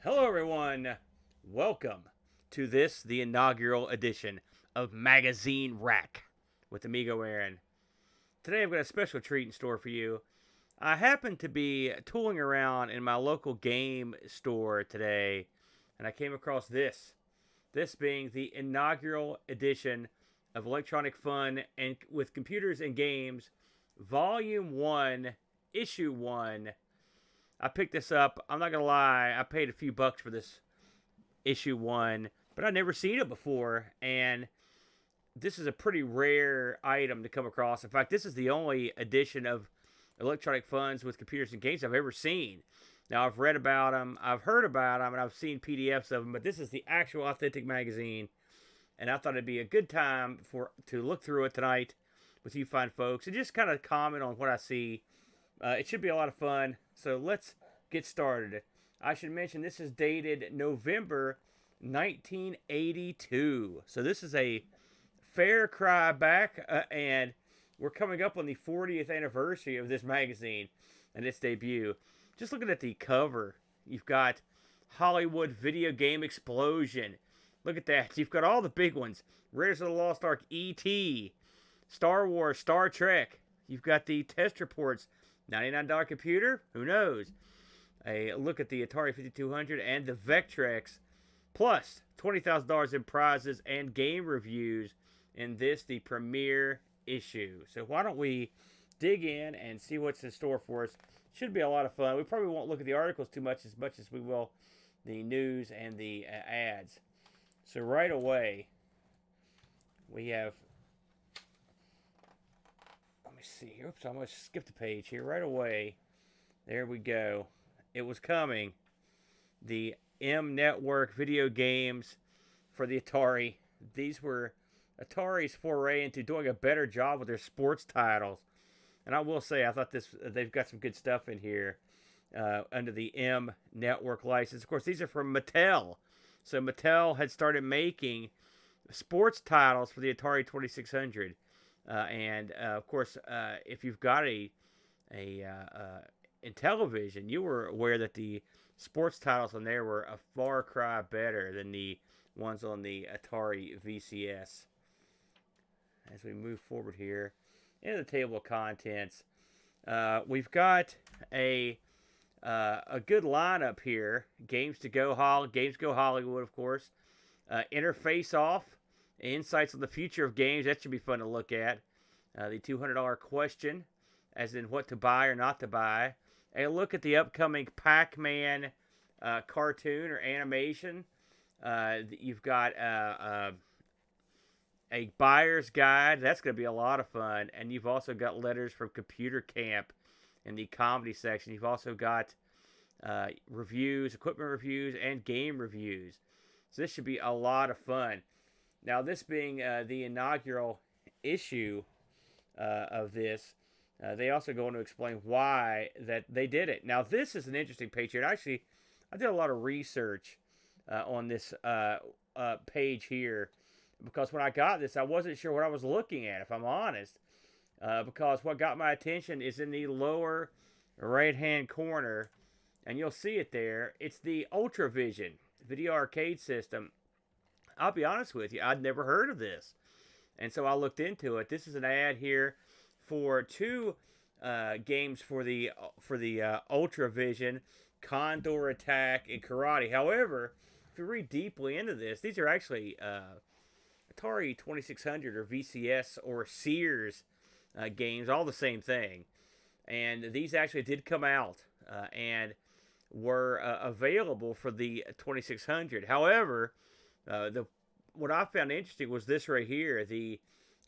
Hello, everyone. Welcome to the inaugural edition of Magazine Rack with Amigo Aaron. Today, I've got a special treat in store for you. I happened to be tooling around in my local game store today, and I came across this. This being the inaugural edition of Electronic Fun and with Computers and Games, Volume 1, Issue 1. I picked this up. I'm not going to lie. I paid a few bucks for this issue 1, but I'd never seen it before. And this is a pretty rare item to come across. In fact, this is the only edition of Electronic Funds with Computers and Games I've ever seen. Now, I've read about them, I've heard about them, and I've seen PDFs of them, but this is the actual authentic magazine. And I thought it'd be a good time to look through it tonight with you fine folks and just kind of comment on what I see. It should be a lot of fun. So let's get started. I should mention this is dated November 1982. So this is a fair cry back, and we're coming up on the 40th anniversary of this magazine and its debut. Just looking at the cover, you've got Hollywood Video Game Explosion. Look at that. You've got all the big ones. Raiders of the Lost Ark, E.T., Star Wars, Star Trek. You've got the test reports. $99 computer? Who knows? A look at the Atari 5200 and the Vectrex, plus $20,000 in prizes and game reviews in this, the premiere issue. So why don't we dig in and see what's in store for us? Should be a lot of fun. We probably won't look at the articles too much as we will the news and the ads. So right away, we have... Let me see. Oops, I almost skipped a page here. Right away. There we go. It was coming. The M Network video games for the Atari. These were Atari's foray into doing a better job with their sports titles. And I will say, I thought they've got some good stuff in here under the M Network license. Of course, these are from Mattel. So Mattel had started making sports titles for the Atari 2600. And of course, if you've got a Intellivision, you were aware that the sports titles on there were a far cry better than the ones on the Atari VCS. As we move forward here into the table of contents, we've got a good lineup here. Games Go Hollywood, of course. Interface Off. Insights on the future of games. That should be fun to look at. The $200 question, as in what to buy or not to buy. A look at the upcoming Pac-Man cartoon or animation. You've got a buyer's guide. That's going to be a lot of fun. And you've also got letters from Computer Camp in the comedy section. You've also got reviews, equipment reviews, and game reviews. So this should be a lot of fun. Now, this being the inaugural issue of this, they also go on to explain why that they did it. Now, this is an interesting page here. Actually, I did a lot of research on this page here because when I got this, I wasn't sure what I was looking at, if I'm honest, because what got my attention is in the lower right-hand corner, and you'll see it there. It's the Ultravision video arcade system. I'll be honest with you, I'd never heard of this. And so I looked into it. This is an ad here for two games for the Ultravision, Condor Attack, and Karate. However, if you read deeply into this, these are actually Atari 2600 or VCS or Sears games, all the same thing. And these actually did come out and were available for the 2600. However, what I found interesting was this right here, the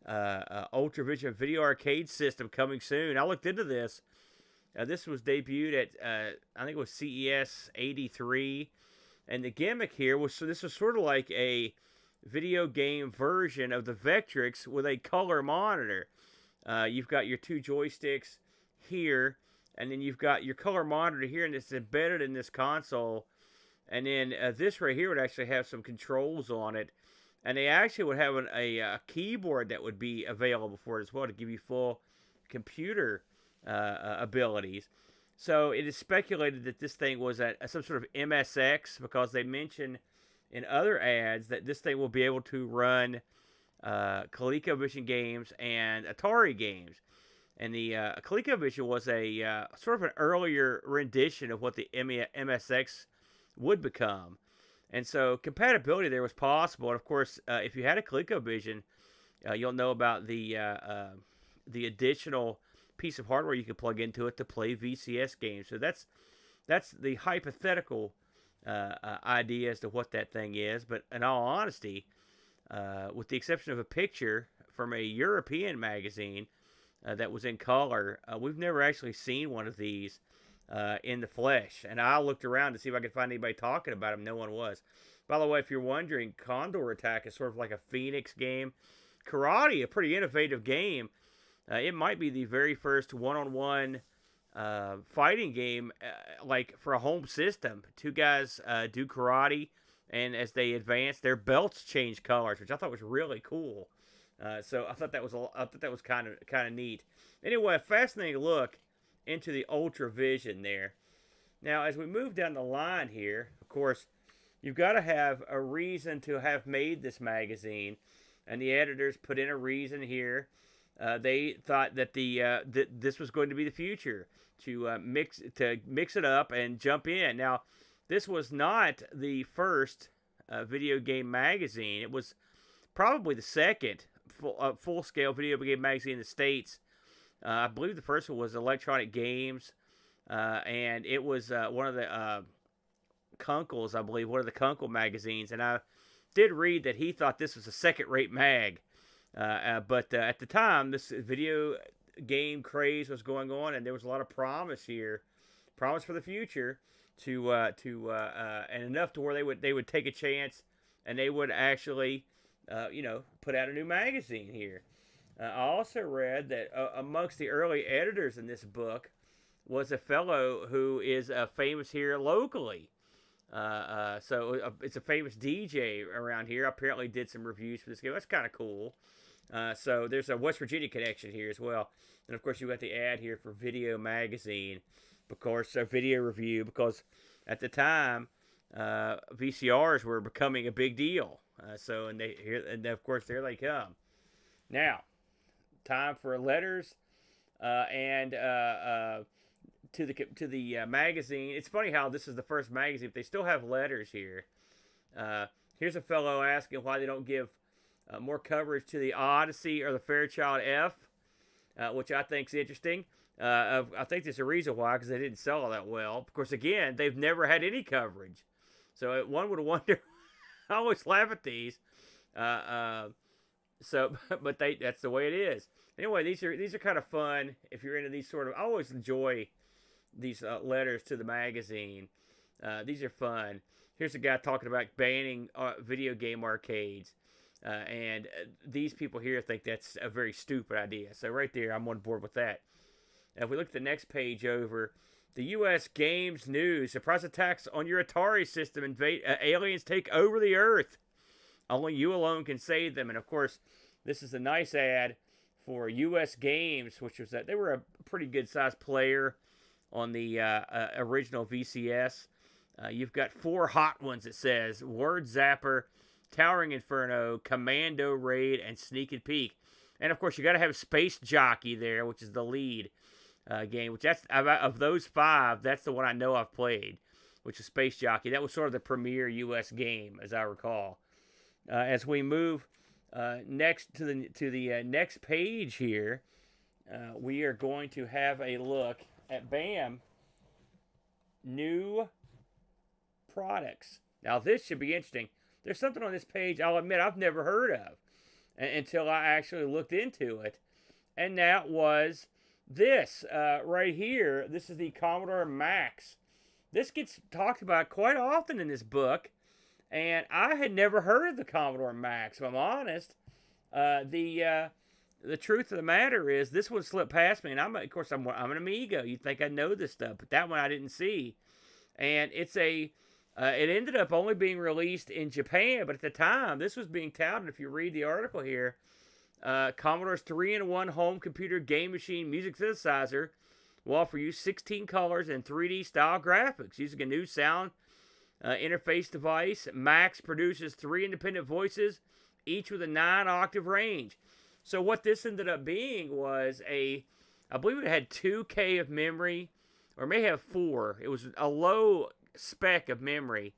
Ultravision video arcade system coming soon. I looked into this. This was debuted at, I think it was CES 83. And the gimmick here was, so this was sort of like a video game version of the Vectrix with a color monitor. You've got your two joysticks here, and then you've got your color monitor here, and it's embedded in this console. And then this right here would actually have some controls on it. And they actually would have a keyboard that would be available for it as well to give you full computer abilities. So it is speculated that this thing was at some sort of MSX, because they mention in other ads that this thing will be able to run Colecovision games and Atari games. And the Colecovision was a sort of an earlier rendition of what the MSX would become. And so compatibility there was possible. And of course, if you had a ColecoVision, you'll know about the additional piece of hardware you could plug into it to play VCS games. So that's the hypothetical idea as to what that thing is. But in all honesty, with the exception of a picture from a European magazine that was in color, we've never actually seen one of these in the flesh. And I looked around to see if I could find anybody talking about them. No one was. By the way, if you're wondering, Condor Attack is sort of like a Phoenix game. Karate, a pretty innovative game. It might be the very first one-on-one fighting game, like for a home system. Two guys do karate, and as they advance, their belts change colors, which I thought was really cool. So I thought that was kind of neat. Anyway, a fascinating look into the Ultravision there. Now, as we move down the line here, of course, you've got to have a reason to have made this magazine, and the editors put in a reason here. They thought that this was going to be the future, to mix it up and jump in. Now, this was not the first video game magazine. It was probably the second full-scale video game magazine in the States. I believe the first one was Electronic Games, and it was one of the Kunkel's, I believe, one of the Kunkel magazines. And I did read that he thought this was a second-rate mag. But at the time, this video game craze was going on, and there was a lot of promise here, promise for the future, and enough to where they would take a chance, and they would actually, put out a new magazine here. I also read that amongst the early editors in this book was a fellow who is famous here locally. So it's a famous DJ around here. Apparently did some reviews for this game. That's kind of cool. So there's a West Virginia connection here as well. And of course you got the ad here for Video Magazine, because video review, because at the time VCRs were becoming a big deal. And of course there they come. Now, time for letters and to the magazine. It's funny how this is the first magazine, but they still have letters here. Here's a fellow asking why they don't give more coverage to the Odyssey or the Fairchild F, which I think is interesting. I think there's a reason why, because they didn't sell all that well. Of course, again, they've never had any coverage. So one would wonder, I always laugh at these. But that's the way it is. Anyway, these are kind of fun if you're into these sort of. I always enjoy these letters to the magazine. These are fun. Here's a guy talking about banning video game arcades, and these people here think that's a very stupid idea. So right there, I'm on board with that. Now, if we look at the next page over, the U.S. Games News: surprise attacks on your Atari system. Aliens take over the Earth. Only you alone can save them. And of course, this is a nice ad for U.S. Games, which was that they were a pretty good sized player on the original VCS. You've got 4 hot ones. It says Word Zapper, Towering Inferno, Commando Raid, and Sneak and Peek. And of course, you got to have Space Jockey there, which is the lead game. Which that's of those 5, that's the one I know I've played, which is Space Jockey. That was sort of the premier U.S. game, as I recall. As we move next to the next page here, we are going to have a look at BAM new products. Now this should be interesting. There's something on this page I'll admit I've never heard of until I actually looked into it, and that was this right here. This is the Commodore Max. This gets talked about quite often in this book. And I had never heard of the Commodore Max, if I'm honest. The truth of the matter is, this one slipped past me, and I'm an Amigo. You'd think I know this stuff, but that one I didn't see. And it ended up only being released in Japan, but at the time, this was being touted. If you read the article here, Commodore's 3-in-1 home computer game machine music synthesizer will offer you 16 colors and 3D style graphics using a new sound interface device. Max produces 3 independent voices, each with a 9-octave range. So what this ended up being was I believe it had 2K of memory, or may have 4. It was a low spec of memory,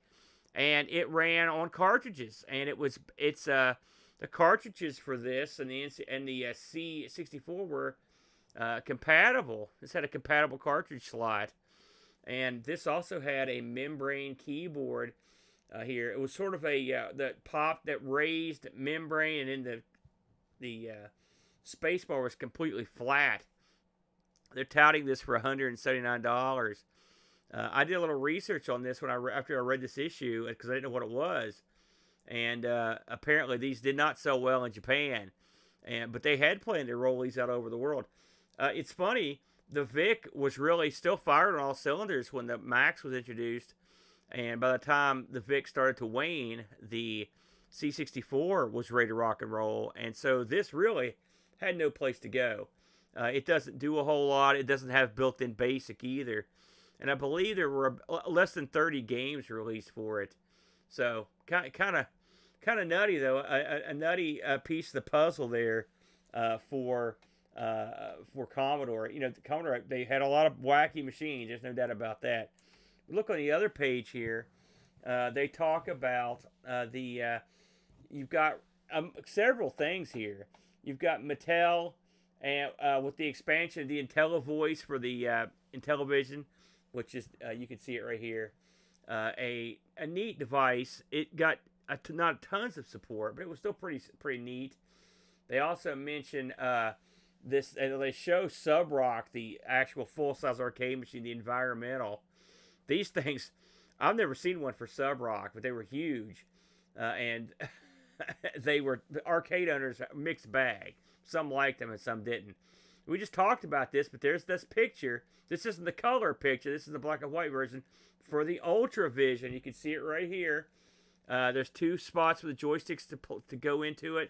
and it ran on cartridges. And the cartridges for this and the C64 were compatible. This had a compatible cartridge slot, and this also had a membrane keyboard here. It was sort of that raised membrane, and then the spacebar was completely flat. They're touting this for $179. I did a little research on this after I read this issue, because I didn't know what it was, and apparently these did not sell well in Japan, but they had planned to roll these out over the world. It's funny, the VIC was really still firing on all cylinders when the Max was introduced, and by the time the VIC started to wane, the C64 was ready to rock and roll, and so this really had no place to go. It doesn't do a whole lot. It doesn't have built-in BASIC either, and I believe there were less than 30 games released for it. So kind of nutty though, a nutty piece of the puzzle there for Commodore. You know, Commodore, they had a lot of wacky machines. There's no doubt about that. Look on the other page here. They talk about you've got several things here. You've got Mattel, and with the expansion of the IntelliVoice for the Intellivision, which is you can see it right here. A neat device. It got not tons of support, but it was still pretty neat. They also mention this. They show Sub-Rock, the actual full-size arcade machine, the environmental. These things, I've never seen one for Sub-Rock, but they were huge, and they were the arcade owners mixed bag. Some liked them and some didn't. We just talked about this, but there's this picture. This isn't the color picture. This is the black and white version for the Ultravision. You can see it right here. There's 2 spots for the joysticks to go into it,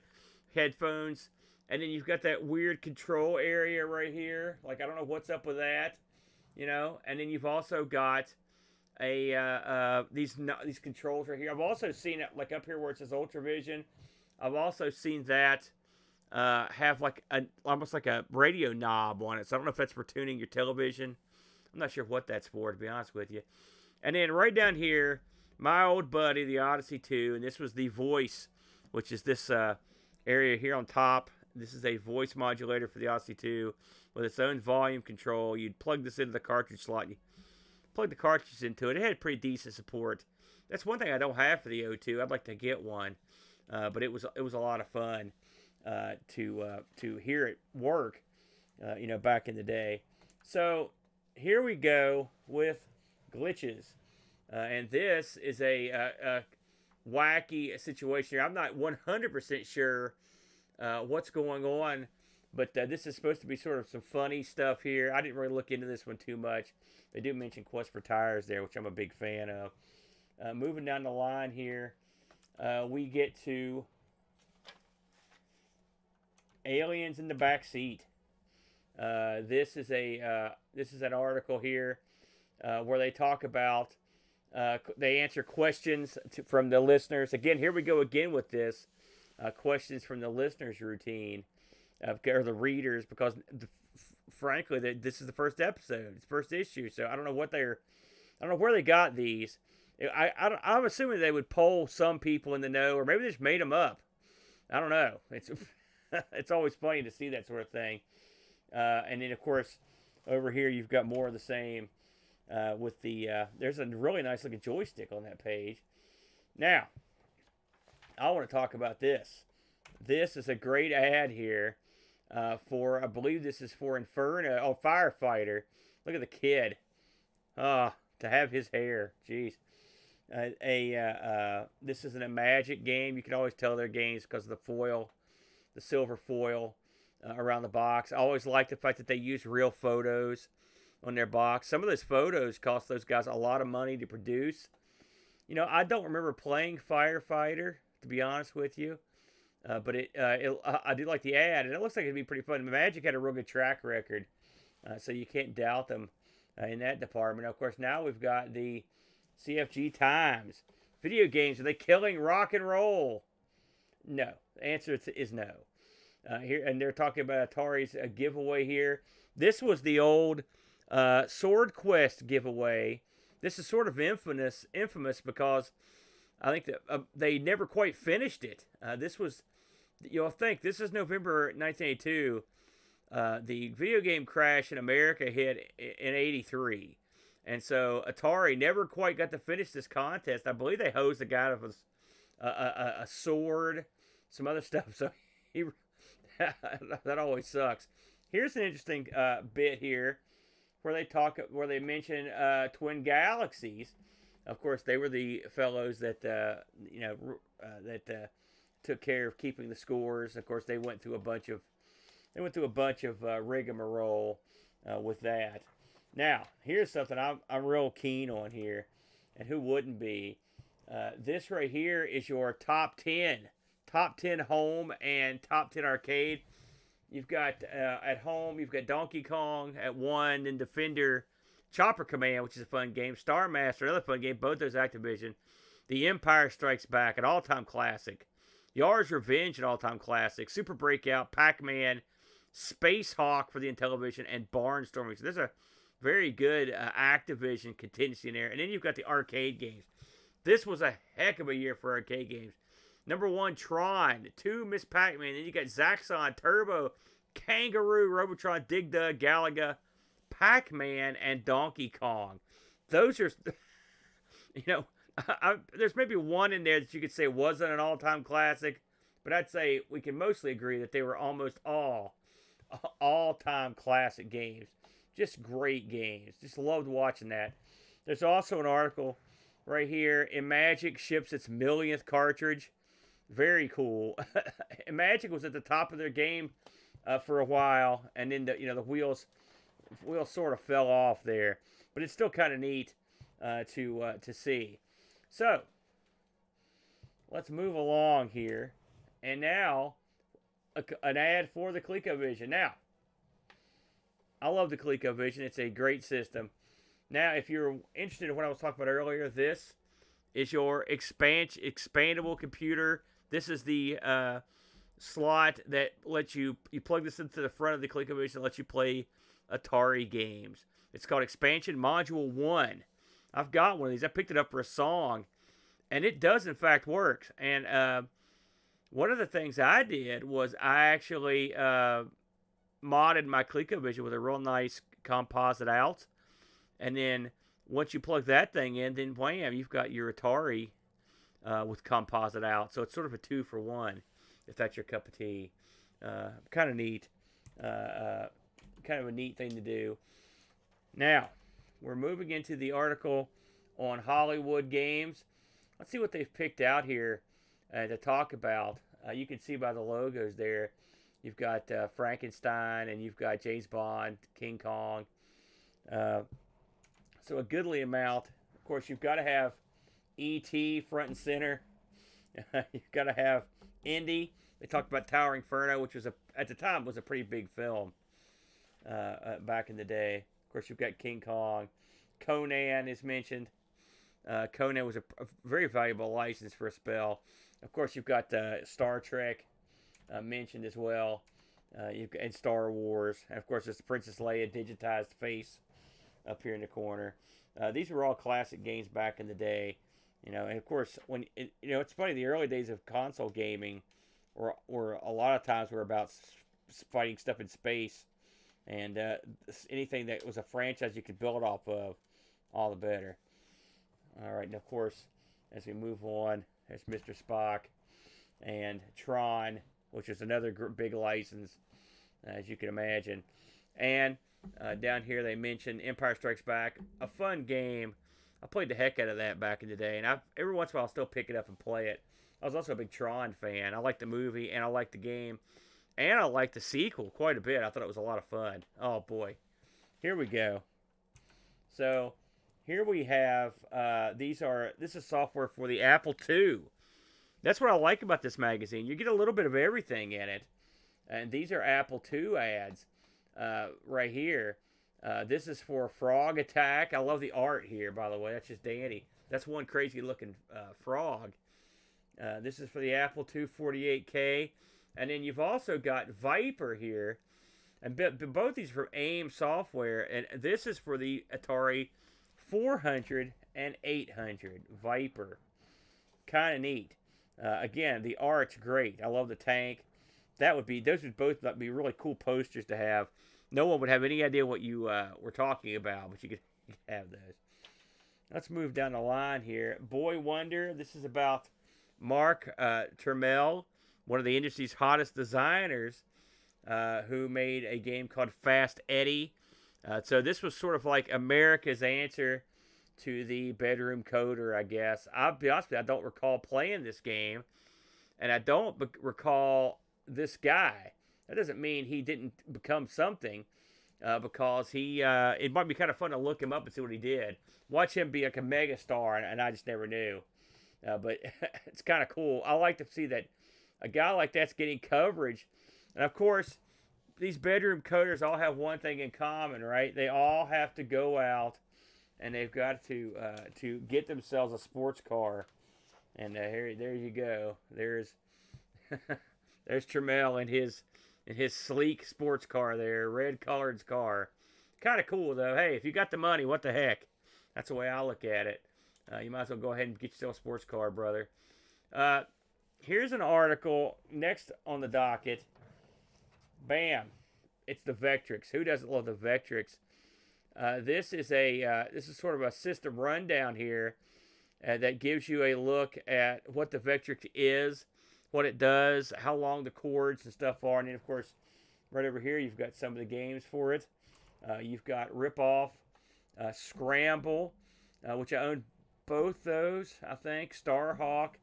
headphones, and then you've got that weird control area right here. Like, I don't know what's up with that, you know. And then you've also got these controls right here. I've also seen it like up here where it says Ultravision. I've also seen that have like almost like a radio knob on it. So I don't know if that's for tuning your television. I'm not sure what that's for, to be honest with you. And then right down here, my old buddy, the Odyssey 2, and this was the voice, which is this area here on top. This is a voice modulator for the Odyssey 2 with its own volume control. You'd plug this into the cartridge slot. You plug the cartridges into it. It had pretty decent support. That's one thing I don't have for the O2. I'd like to get one, but it was a lot of fun to hear it work, you know, back in the day. So here we go with glitches, and this is a wacky situation here. I'm not 100% sure what's going on, but this is supposed to be sort of some funny stuff here. I didn't really look into this one too much. They do mention Quest for Tires there, which I'm a big fan of. Moving down the line here, we get to Aliens in the Back Seat. This is an article here where they talk about they answer questions from the listeners. Again, here we go again with this questions from the listeners routine or the readers, because frankly, this is the first episode, it's the first issue, so I don't know where they got these. I'm assuming they would poll some people in the know, or maybe they just made them up. I don't know. It's always funny to see that sort of thing. And then, of course, over here you've got more of the same with the... there's a really nice-looking joystick on that page. Now, I want to talk about this. This is a great ad here for, I believe this is for Inferno. Oh, Firefighter. Look at the kid. To have his hair. Jeez. This isn't a Magic game. You can always tell they're games because of the foil, the silver foil around the box. I always like the fact that they use real photos on their box. Some of those photos cost those guys a lot of money to produce. You know, I don't remember playing Firefighter, to be honest with you, but I do like the ad, and it looks like it'd be pretty fun. Magic had a real good track record So you can't doubt them in that department. Of course, now we've got the CFG Times. Video games, are they killing rock and roll? No. The answer is no. Here, and they're talking about Atari's giveaway here. This was the old Sword Quest giveaway. This is sort of infamous because I think that they never quite finished it. This was, you'll think, this is November 1982. The video game crash in America hit in 83. And so Atari never quite got to finish this contest. I believe they hosed the guy out of a sword, some other stuff. So he that always sucks. Here's an interesting bit here where they mention Twin Galaxies. Of course, they were the fellows that took care of keeping the scores. Of course, they went through a bunch of rigmarole with that. Now, here's something I'm real keen on here, and who wouldn't be? This right here is your top 10 home and top 10 arcade. You've got at home, you've got Donkey Kong at 1, then Defender, Chopper Command, which is a fun game, Star Master, another fun game, both those Activision. The Empire Strikes Back, an all-time classic. Yar's Revenge, an all-time classic. Super Breakout, Pac-Man, Space Hawk for the Intellivision, and Barnstorming. So there's a very good Activision contingency in there. And then you've got the arcade games. This was a heck of a year for arcade games. Number 1, Tron. 2, Miss Pac-Man. Then you got Zaxxon, Turbo, Kangaroo, Robotron, Dig Dug, Galaga, Pac-Man, and Donkey Kong. Those are, there's maybe one in there that you could say wasn't an all-time classic, but I'd say we can mostly agree that they were almost all-time classic games. Just great games. Just loved watching that. There's also an article right here. Imagic ships its millionth cartridge. Very cool. Imagic was at the top of their game for a while, and then the wheels sort of fell off there. But it's still kind of neat to see. So let's move along here, and now an ad for the Colecovision. Now, I love the Colecovision. It's a great system. Now, if you're interested in what I was talking about earlier, this is your expandable computer. This is the slot that lets you plug this into the front of the Colecovision and lets you play Atari games. It's called Expansion Module 1. I've got one of these. I picked it up for a song, and it does, in fact, work. And one of the things I did was I actually modded my ColecoVision with a real nice composite out. And then once you plug that thing in, then wham, you've got your Atari with composite out. So it's sort of a 2-for-1, if that's your cup of tea. Kind of neat. Kind of a neat thing to do. Now, we're moving into the article on Hollywood games. Let's see what they've picked out here to talk about. You can see by the logos there, you've got Frankenstein, and you've got James Bond, King Kong. So a goodly amount. Of course, you've got to have E.T. front and center. You've got to have Indy. They talked about Tower Inferno, which was at the time was a pretty big film back in the day. Of course, you've got King Kong. Conan is mentioned. Conan was a very valuable license for a spell. Of course, you've got Star Trek mentioned as well. And Star Wars. And of course, it's the Princess Leia digitized face up here in the corner. These were all classic games back in the day. And of course, it's funny, the early days of console gaming were a lot of times were about fighting stuff in space. And anything that was a franchise you could build off of, all the better. All right, and of course, as we move on, there's Mr. Spock and Tron, which is another big license, as you can imagine. And down here they mentioned Empire Strikes Back, a fun game. I played the heck out of that back in the day, and every once in a while I'll still pick it up and play it. I was also a big Tron fan. I liked the movie, and I liked the game, and I liked the sequel quite a bit. I thought it was a lot of fun. Oh, boy. Here we go. So here we have, this is software for the Apple II. That's what I like about this magazine. You get a little bit of everything in it. And these are Apple II ads right here. This is for Frog Attack. I love the art here, by the way. That's just dandy. That's one crazy looking frog. This is for the Apple II 48K. And then you've also got Viper here. And both these are from AIM Software. And this is for the Atari 400 and 800 Viper. Kind of neat. Again, the art's great. I love the tank. Those would both be really cool posters to have. No one would have any idea what you were talking about, but you could have those. Let's move down the line here. Boy Wonder. This is about Mark Turmel, one of the industry's hottest designers, who made a game called Fast Eddie. So this was sort of like America's answer to the bedroom coder, I guess. I'll be honest with you, I don't recall playing this game, and I don't recall this guy. That doesn't mean he didn't become something, because it might be kind of fun to look him up and see what he did. Watch him be like a mega star, and I just never knew. But it's kind of cool. I like to see that a guy like that's getting coverage. And of course, these bedroom coders all have one thing in common, right? They all have to go out and they've got to get themselves a sports car. And there you go. There's Trammell in his sleek sports car there, red colored car. Kind of cool though. Hey, if you got the money, what the heck? That's the way I look at it. You might as well go ahead and get yourself a sports car, brother. Here's an article next on the docket. Bam! It's the Vectrix. Who doesn't love the Vectrix? This is sort of a system rundown here that gives you a look at what the Vectrix is, what it does, how long the cords and stuff are, and then of course, right over here you've got some of the games for it. You've got Rip-Off, Scramble, which I own both those, I think, Starhawk,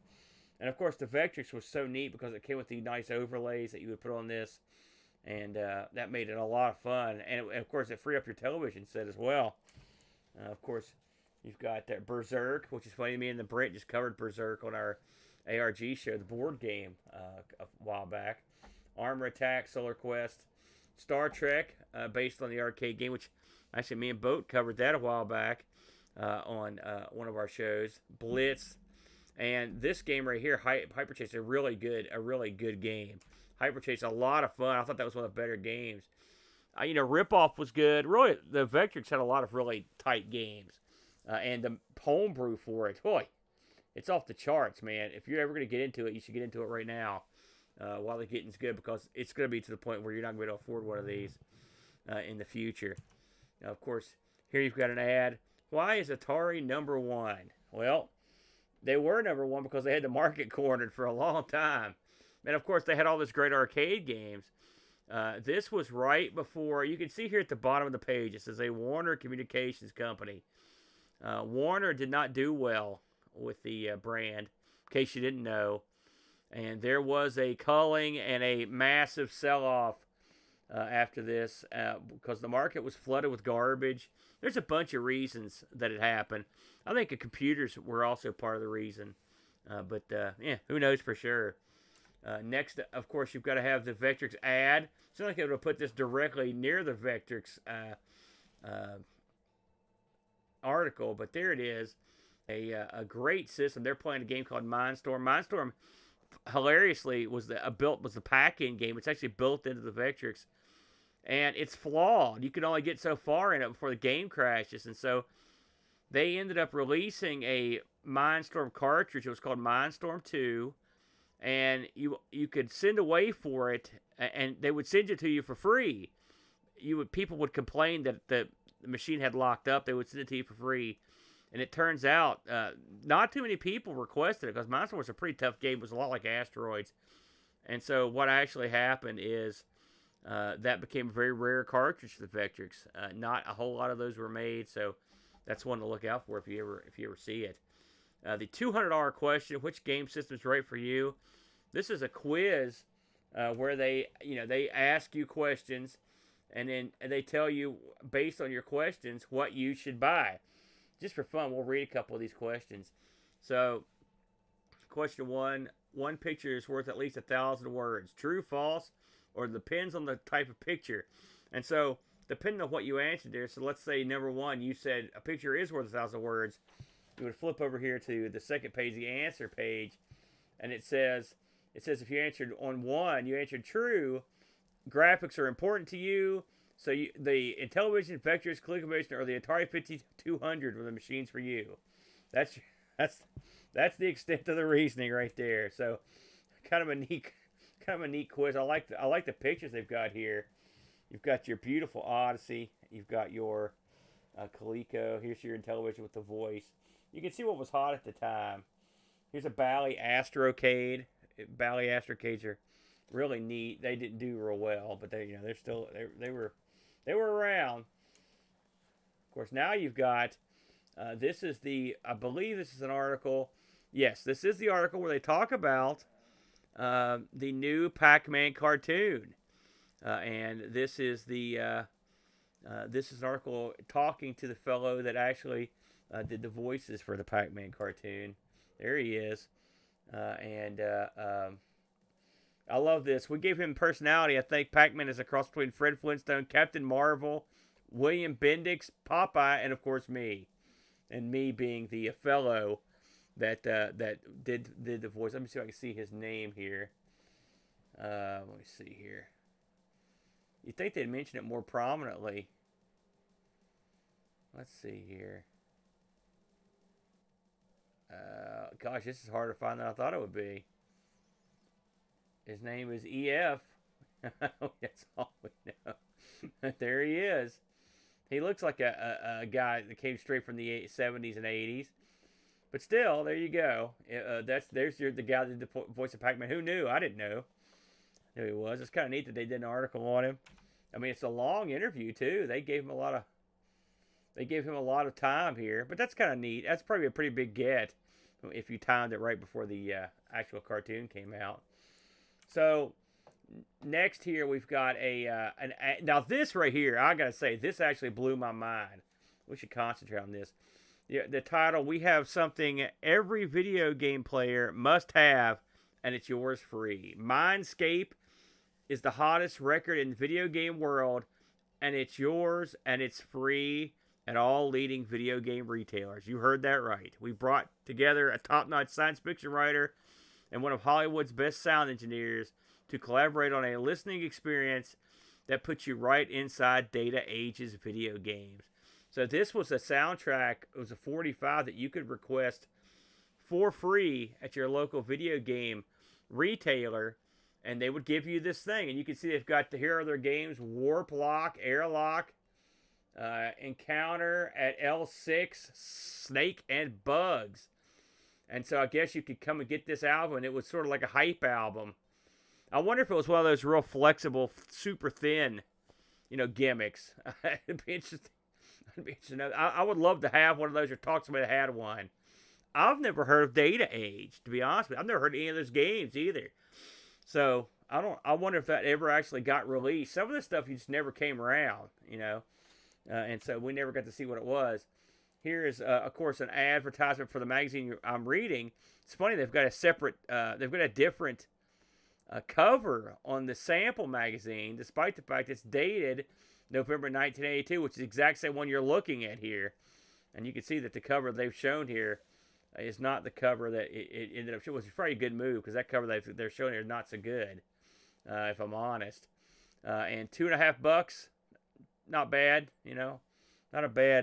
and of course the Vectrix was so neat because it came with the nice overlays that you would put on this. And that made it a lot of fun. And of course, it freed up your television set as well. Of course, you've got that Berserk, which is funny. Me and the Brent just covered Berserk on our ARG show, the board game, a while back. Armor Attack, Solar Quest, Star Trek, based on the arcade game, which actually me and Boat covered that a while back on one of our shows. Blitz. And this game right here, Hyper Chase, a really good game. Hyper Chase, a lot of fun. I thought that was one of the better games. Rip-Off was good. Really, the Vectrix had a lot of really tight games. And the homebrew for it, boy, it's off the charts, man. If you're ever going to get into it, you should get into it right now while the getting's good, because it's going to be to the point where you're not going to be able to afford one of these in the future. Now, of course, here you've got an ad. Why is Atari number one? Well, they were number one because they had the market cornered for a long time. And, of course, they had all these great arcade games. This was right before, you can see here at the bottom of the page, it says a Warner Communications Company. Warner did not do well with the brand, in case you didn't know. And there was a culling and a massive sell-off after this because the market was flooded with garbage. There's a bunch of reasons that it happened. I think the computers were also part of the reason. But who knows for sure. Next, of course, you've got to have the Vectrix ad. It's not like they would have put this directly near the Vectrix article, but there it is. A great system. They're playing a game called Mindstorm. Mindstorm, hilariously, was the Pac-Man game. It's actually built into the Vectrix, and it's flawed. You can only get so far in it before the game crashes, and so they ended up releasing a Mindstorm cartridge. It was called Mindstorm 2. And you could send away for it, and they would send it to you for free. People would complain that the machine had locked up. They would send it to you for free, and it turns out not too many people requested it because Mindstorm was a pretty tough game. It was a lot like Asteroids, and so what actually happened is that became a very rare cartridge for the Vectrix. Not a whole lot of those were made, so that's one to look out for if you ever see it. The $200 question: which game system is right for you? This is a quiz where they ask you questions, and then they tell you based on your questions what you should buy. Just for fun, we'll read a couple of these questions. So, question one picture is worth at least 1,000 words. True, false, or depends on the type of picture. And so depending on what you answered there. So let's say number one, you said a picture is worth 1,000 words. You would flip over here to the second page, the answer page, and it says if you answered on one, you answered true. Graphics are important to you. So the Intellivision, Vectrix, Colecovision, or the Atari 5200 were the machines for you. That's the extent of the reasoning right there. So kind of a neat quiz. I like the pictures they've got here. You've got your beautiful Odyssey. You've got your Coleco. Here's your Intellivision with the voice. You can see what was hot at the time. Here's a Bally Astrocade. Bally Astrocades are really neat. They didn't do real well, but they were around. Of course, now you've got this is I believe this is an article. Yes, this is the article where they talk about the new Pac-Man cartoon, and this is an article talking to the fellow that actually did the voices for the Pac-Man cartoon. There he is, and I love this. We gave him personality. I think Pac-Man is a cross between Fred Flintstone, Captain Marvel, William Bendix, Popeye, and of course me. And me being the fellow that did the voice. Let me see if I can see his name here. Let me see here. You'd think they'd mention it more prominently. Let's see here. Gosh, this is harder to find than I thought it would be. His name is EF. That's all we know. There he is. He looks like a guy that came straight from the 70s and 80s. But still, there you go. There's the guy that did the voice of Pac-Man. Who knew? I didn't know who he was. It's kind of neat that they did an article on him. I mean, it's a long interview too. They gave him a lot of time here, but that's kind of neat. That's probably a pretty big get if you timed it right before the actual cartoon came out. So next here we've got now this right here, I gotta say, this actually blew my mind. We should concentrate on this. The title, we have something every video game player must have, and it's yours free. Mindscape is the hottest record in the video game world, and it's yours, and it's free at all leading video game retailers. You heard that right. We brought together a top-notch science fiction writer and one of Hollywood's best sound engineers to collaborate on a listening experience that puts you right inside Data Age's video games. So this was a soundtrack. It was a 45 that you could request for free at your local video game retailer, and they would give you this thing. And you can see they've got here are their games: Warp Lock, Airlock, Encounter at L6, Snake, and Bugs. And so I guess you could come and get this album, and it was sort of like a hype album. I wonder if it was one of those real flexible, super thin, gimmicks. It'd be interesting. I would love to have one of those or talk to somebody that had one. I've never heard of Data Age, to be honest with you. I've never heard of any of those games either. So I wonder if that ever actually got released. Some of this stuff just never came around, and so we never got to see what it was. Here is, of course, an advertisement for the magazine I'm reading. It's funny, they've got a different cover on the sample magazine, despite the fact it's dated November 1982, which is the exact same one you're looking at here. And you can see that the cover they've shown here is not the cover that it ended up showing. It was probably a good move, because that cover they're showing here is not so good, if I'm honest. And $2.50, not bad,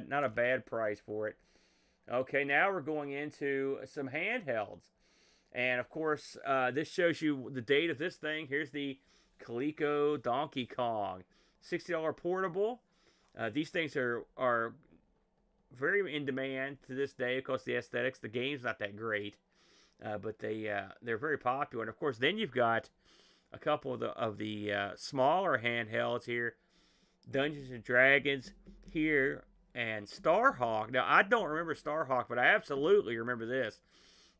not a bad price for it. Okay, now we're going into some handhelds. And of course, this shows you the date of this thing. Here's the Coleco Donkey Kong. $60 portable. These things are very in demand to this day. Of course, the aesthetics, the game's not that great, but they're very popular. And of course, then you've got a couple of the smaller handhelds here. Dungeons and Dragons here, and Starhawk. Now, I don't remember Starhawk, but I absolutely remember this.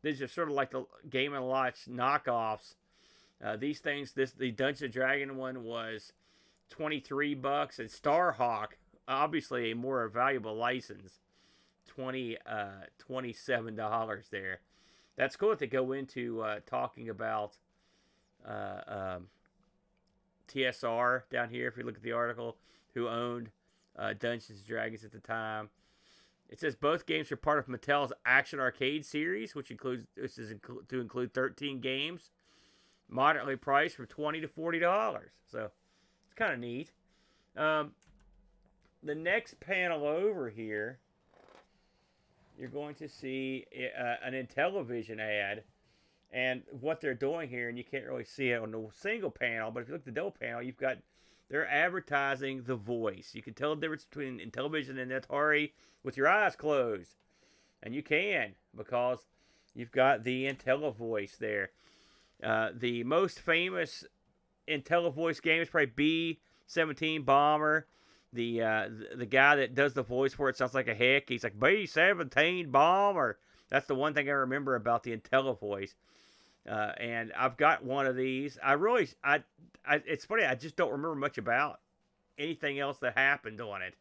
These are sort of like the Game & Watch knockoffs. These things, the Dungeons and Dragon one was $23, and Starhawk, obviously a more valuable license, $27 there. That's cool that they go into talking about TSR down here, if you look at the article, who owned Dungeons and Dragons at the time. It says both games are part of Mattel's Action Arcade series, which is to include 13 games, moderately priced from $20 to $40. So it's kind of neat. The next panel over here, you're going to see an Intellivision ad. And what they're doing here, and you can't really see it on the single panel, but if you look at the double panel, they're advertising the voice. You can tell the difference between Intellivision and Atari with your eyes closed. And you can, because you've got the IntelliVoice there. The most famous IntelliVoice game is probably B-17 Bomber. The guy that does the voice for it sounds like a hick. He's like, B-17 Bomber. That's the one thing I remember about the IntelliVoice. And I've got one of these. It's funny. I just don't remember much about anything else that happened on it,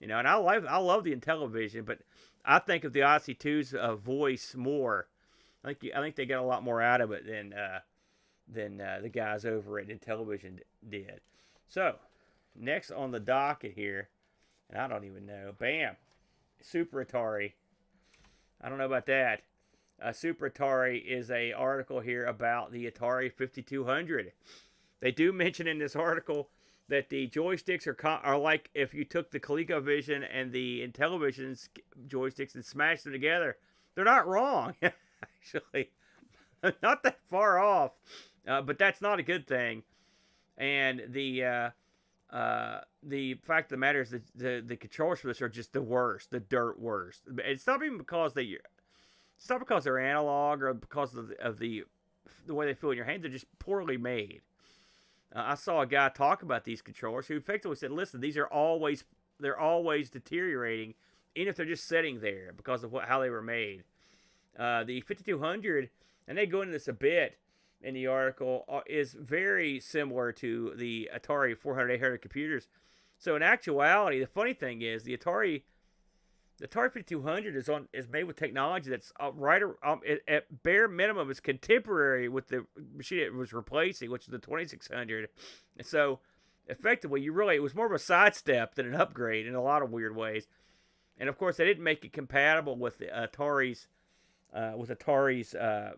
And I love the Intellivision, but I think of the Odyssey 2's voice more. I think they got a lot more out of it than the guys over at Intellivision did. So next on the docket here, and I don't even know. Bam, Super Atari. I don't know about that. Super Atari is a article here about the Atari 5200. They do mention in this article that the joysticks are like if you took the Colecovision and the Intellivision joysticks and smashed them together. They're not wrong, actually. Not that far off, but that's not a good thing. And the fact of the matter is that the controllers for this are just the worst, the dirt worst. It's not even because they're analog or because of the way they feel in your hand. They're just poorly made. I saw a guy talk about these controllers who effectively said, "Listen, they're always deteriorating, even if they're just sitting there because of how they were made." The 5200, and they go into this a bit in the article, is very similar to the Atari 400, 800 computers. So in actuality, the funny thing is the Atari 5200 is made with technology that's at bare minimum is contemporary with the machine it was replacing, which is the 2600. And so effectively, it was more of a sidestep than an upgrade in a lot of weird ways. And of course, they didn't make it compatible with the Atari's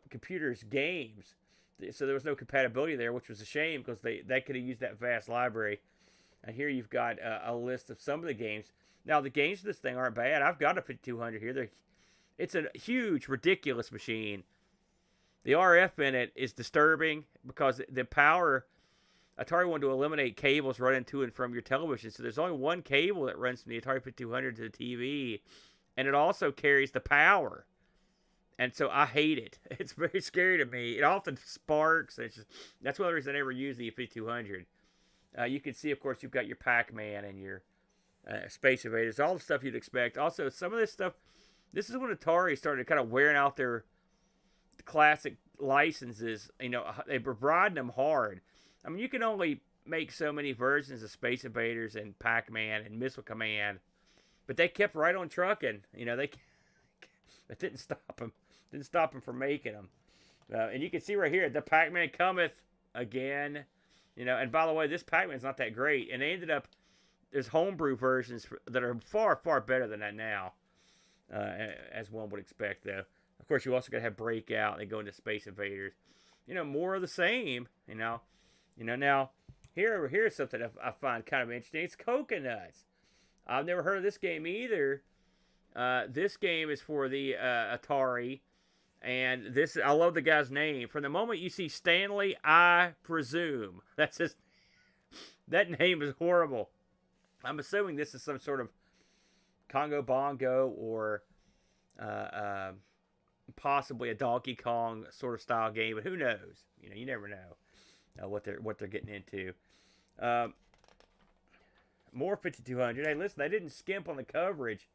computers games. So there was no compatibility there, which was a shame because they could have used that vast library. And here you've got a list of some of the games. Now, the games of this thing aren't bad. I've got a 5200 here. It's a huge, ridiculous machine. The RF in it is disturbing because the power, Atari wanted to eliminate cables running to and from your television. So there's only one cable that runs from the Atari 5200 to the TV. And it also carries the power. And so I hate it. It's very scary to me. It often sparks. That's one of the reasons I never use the 5200. You can see, of course, you've got your Pac-Man and your Space Invaders, all the stuff you'd expect. Also, some of this stuff, this is when Atari started kind of wearing out their classic licenses. They were riding them hard. I mean, you can only make so many versions of Space Invaders and Pac-Man and Missile Command, but they kept right on trucking. That didn't stop them. Didn't stop them from making them. And you can see right here, the Pac-Man cometh again. And by the way, this Pac-Man's not that great. And they ended up, there's homebrew versions that are far, far better than that now, as one would expect, though. Of course, you also got to have Breakout. They go into Space Invaders. More of the same. Now, here's something I find kind of interesting. It's Coconuts. I've never heard of this game either. This game is for the Atari, and I love the guy's name. From the moment you see Stanley, I presume that name is horrible. I'm assuming this is some sort of Congo Bongo or possibly a Donkey Kong sort of style game, but who knows? You never know what they're getting into. More 5200. Hey, listen, they didn't skimp on the coverage.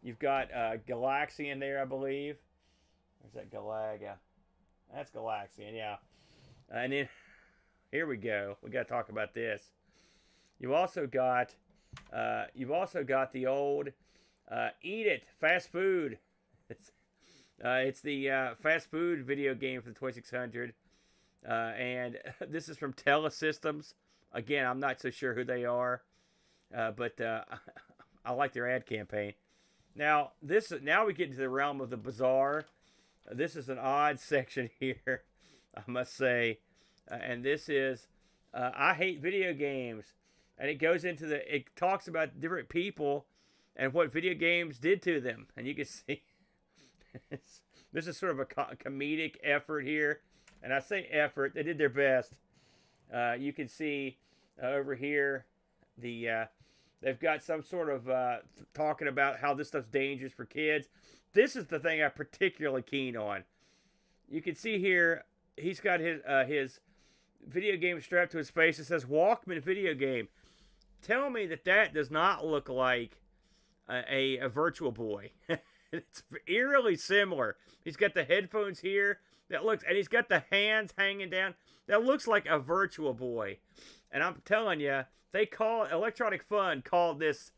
You've got Galaxy in there, I believe. Where's that Galaga? That's Galaxian, yeah. And then here we go. We got to talk about this. You've also got the old Eat It fast food. It's the fast food video game for the 2600, and this is from Telesystems. Again, I'm not so sure who they are. But I like their ad campaign. Now we get into the realm of the bizarre. This is an odd section here, I must say, and this is I hate video games, and it talks about different people and what video games did to them, and you can see this is sort of a comedic effort here, and I say effort, they did their best. You can see over here they've got some sort of talking about how this stuff's dangerous for kids. This is the thing I'm particularly keen on. You can see here he's got his video game strapped to his face. It says Walkman video game. Tell me that does not look like a Virtual Boy. It's eerily similar. He's got the headphones here. And he's got the hands hanging down. That looks like a Virtual Boy. And I'm telling you, Electronic Fun called this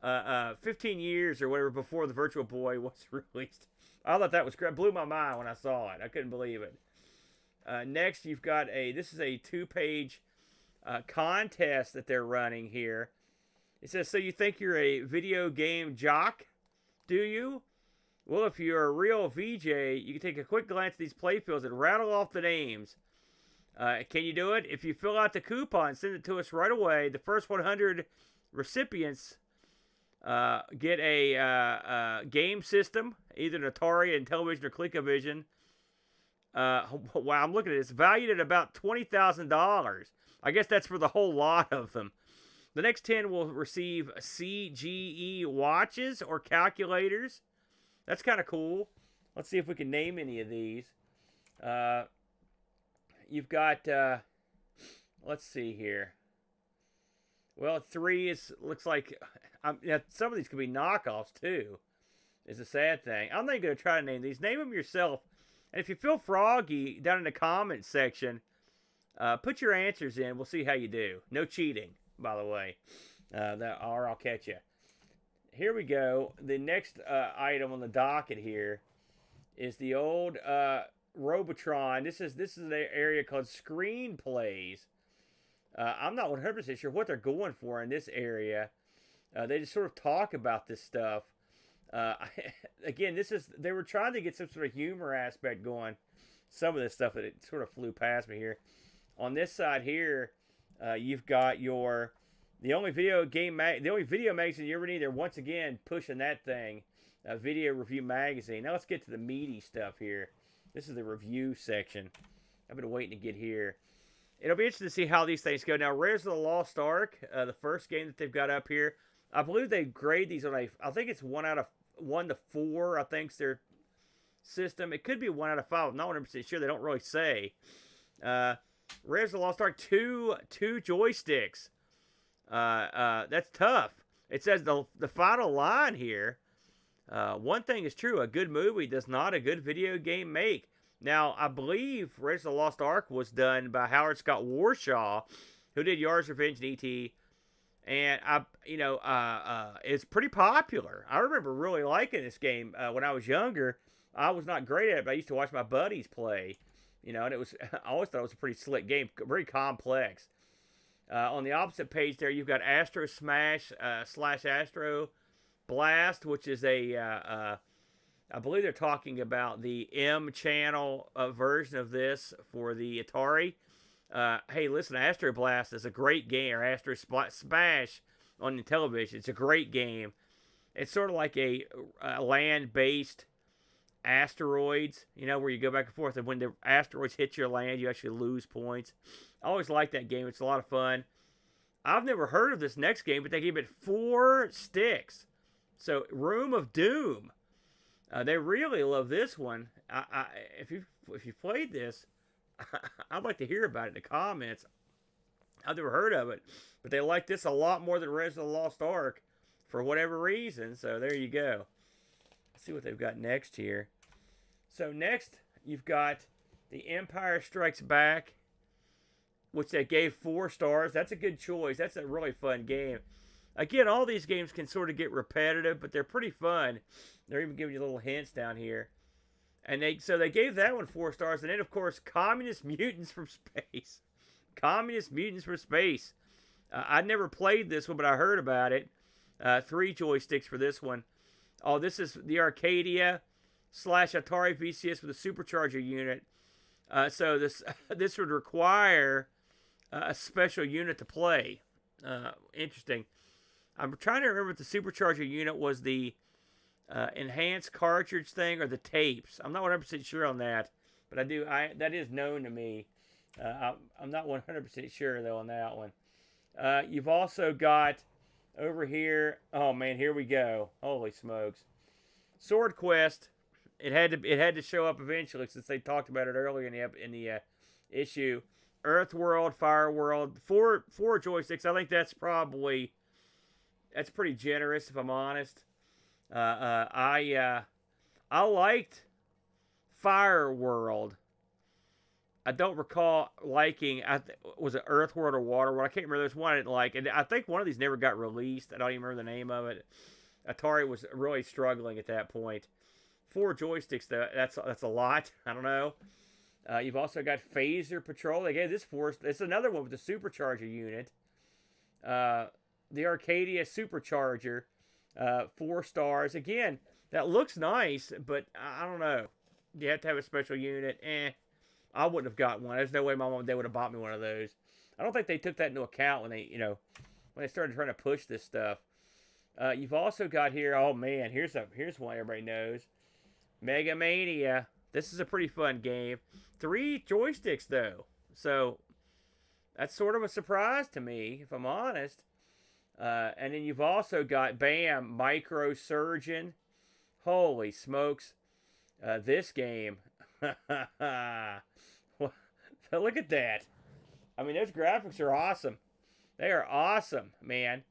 15 years or whatever before the Virtual Boy was released. I thought that was great. It blew my mind when I saw it. I couldn't believe it. Next, you've got this is a 2-page contest that they're running here. It says, so you think you're a video game jock, do you? Well, if you're a real VJ, you can take a quick glance at these playfields and rattle off the names. Can you do it? If you fill out the coupon, send it to us right away. The first 100 recipients get a game system, either an Atari, Intellivision, or Colecovision. Wow, I'm looking at this. Valued at about $20,000. I guess that's for the whole lot of them. The next 10 will receive CGE watches or calculators. That's kind of cool. Let's see if we can name any of these. You've got, let's see here. Well, 3 looks like, some of these could be knockoffs too, is a sad thing. I'm not going to try to name these. Name them yourself. And if you feel froggy down in the comments section, put your answers in. We'll see how you do. No cheating, by the way. Or I'll catch you. Here we go. The next item on the docket here is the old Robotron. This is an area called Screenplays. I'm not 100% sure what they're going for in this area. They just sort of talk about this stuff. Again, they were trying to get some sort of humor aspect going. Some of this stuff, it sort of flew past me here. On this side here, you've got the only video magazine you ever need. They're once again pushing that thing, Video Review Magazine. Now let's get to the meaty stuff here. This is the review section. I've been waiting to get here. It'll be interesting to see how these things go. Now, Rares of the Lost Ark, the first game that they've got up here, I believe they grade these on I think it's 1 out of 1 to 4, I think's their system. It could be 1 out of 5. I'm not 100% sure. They don't really say. Rares of the Lost Ark, two joysticks. That's tough. It says the final line here. One thing is true. A good movie does not a good video game make. Now, I believe Rares of the Lost Ark was done by Howard Scott Warshaw, who did Yar's Revenge and E.T., and it's pretty popular. I remember really liking this game when I was younger. I was not great at it, but I used to watch my buddies play. And I always thought it was a pretty slick game, very complex. On the opposite page there, you've got Astro Smash / Astro Blast, which is I believe they're talking about the M channel version of this for the Atari. Hey, listen, Astro Blast is a great game, or Astro Smash on Intellivision. It's a great game. It's sort of like a land-based asteroids, where you go back and forth, and when the asteroids hit your land, you actually lose points. I always like that game. It's a lot of fun. I've never heard of this next game, but they gave it 4 sticks. So, Room of Doom. They really love this one. If you played this, I'd like to hear about it in the comments. I've never heard of it, but they like this a lot more than Rares of the Lost Ark for whatever reason. So there you go. Let's see what they've got next here. So next, you've got The Empire Strikes Back, which they gave 4 stars. That's a good choice. That's a really fun game. Again, all these games can sort of get repetitive, but they're pretty fun. They're even giving you little hints down here. And they gave that one 4 stars. And then, of course, Communist Mutants from Space. Communist Mutants from Space. I never played this one, but I heard about it. 3 joysticks for this one. Oh, this is the Arcadia / Atari VCS with a supercharger unit. So this this would require a special unit to play. Interesting. I'm trying to remember if the supercharger unit was the enhanced cartridge thing or the tapes. I'm not 100% sure on that, but that is known to me. I'm not 100% sure though on that one. You've also got over here. Oh man, here we go. Holy smokes! Sword Quest. It had to show up eventually since they talked about it earlier in the issue. Earth World, Fire World, four joysticks. I think that's pretty generous if I'm honest. I liked Fire World. I don't recall liking. Was it Earth World or Water World? I can't remember. There's one I didn't like, and I think one of these never got released. I don't even remember the name of it. Atari was really struggling at that point. 4 joysticks, though. That's a lot. I don't know. You've also got Phaser Patrol. They gave this 4. It's another one with the supercharger unit. The Arcadia Supercharger, 4 stars. Again, that looks nice, but I don't know. You have to have a special unit. I wouldn't have got one. There's no way my mom and dad would have bought me one of those. I don't think they took that into account when they started trying to push this stuff. You've also got here. Oh man, here's one everybody knows. Mega Mania. This is a pretty fun game. 3 joysticks though, so that's sort of a surprise to me, if I'm honest. And then you've also got Micro Surgeon. Holy smokes, this game. Look at that. I mean, those graphics are awesome. They are awesome, man.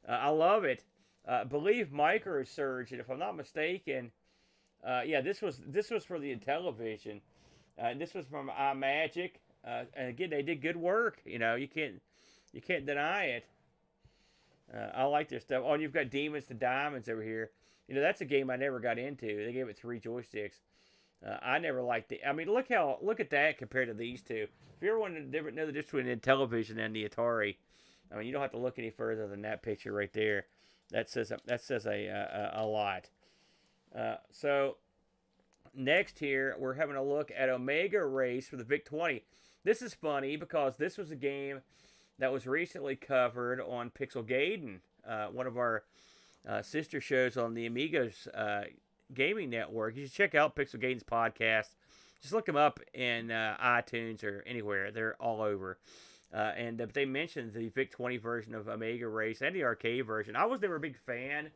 I love it. I believe Micro Surgeon, if I'm not mistaken. Yeah, this was for the Intellivision. This was from iMagic. And again, they did good work. You can't deny it. I like their stuff. Oh, and you've got Demons to Diamonds over here. That's a game I never got into. They gave it 3 joysticks. I never liked it. I mean, look at that compared to these two. If you ever want to know the difference between Intellivision and the Atari, I mean, you don't have to look any further than that picture right there. That says a lot. So next here, we're having a look at Omega Race for the VIC-20. This is funny because this was a game that was recently covered on Pixel Gaiden, one of our sister shows on the Amigos Gaming Network. You should check out Pixel Gaiden's podcast. Just look them up in iTunes or anywhere. They're all over. And they mentioned the VIC-20 version of Omega Race and the arcade version. I was never a big fan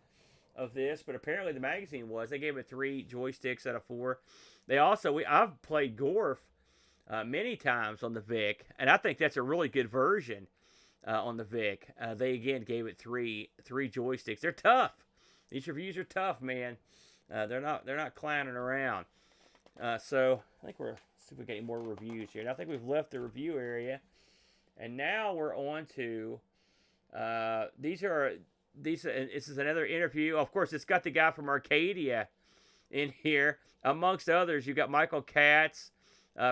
of this, but apparently the magazine was. They gave it 3 joysticks out of 4. They also, I've played Gorf many times on the VIC, and I think that's a really good version on the VIC. They again gave it 3 joysticks. They're tough. These reviews are tough, man. They're not clowning around. So I think let's see if we get any more reviews here. And I think we've left the review area, and now we're on to this is another interview. Of course, it's got the guy from Arcadia in here. Amongst others, you've got Michael Katz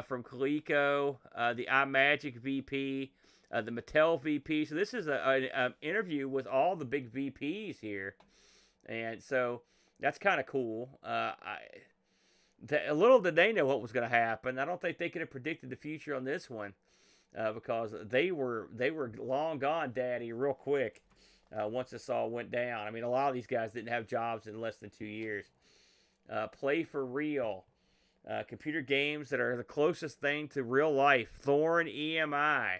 from Coleco, the iMagic VP, the Mattel VP. So this is an interview with all the big VPs here. And so that's kind of cool. Little did they know what was going to happen. I don't think they could have predicted the future on this one because they were long gone, Daddy, real quick. Once this all went down. I mean, a lot of these guys didn't have jobs in less than 2 years. Play for real. Computer games that are the closest thing to real life. Thorn EMI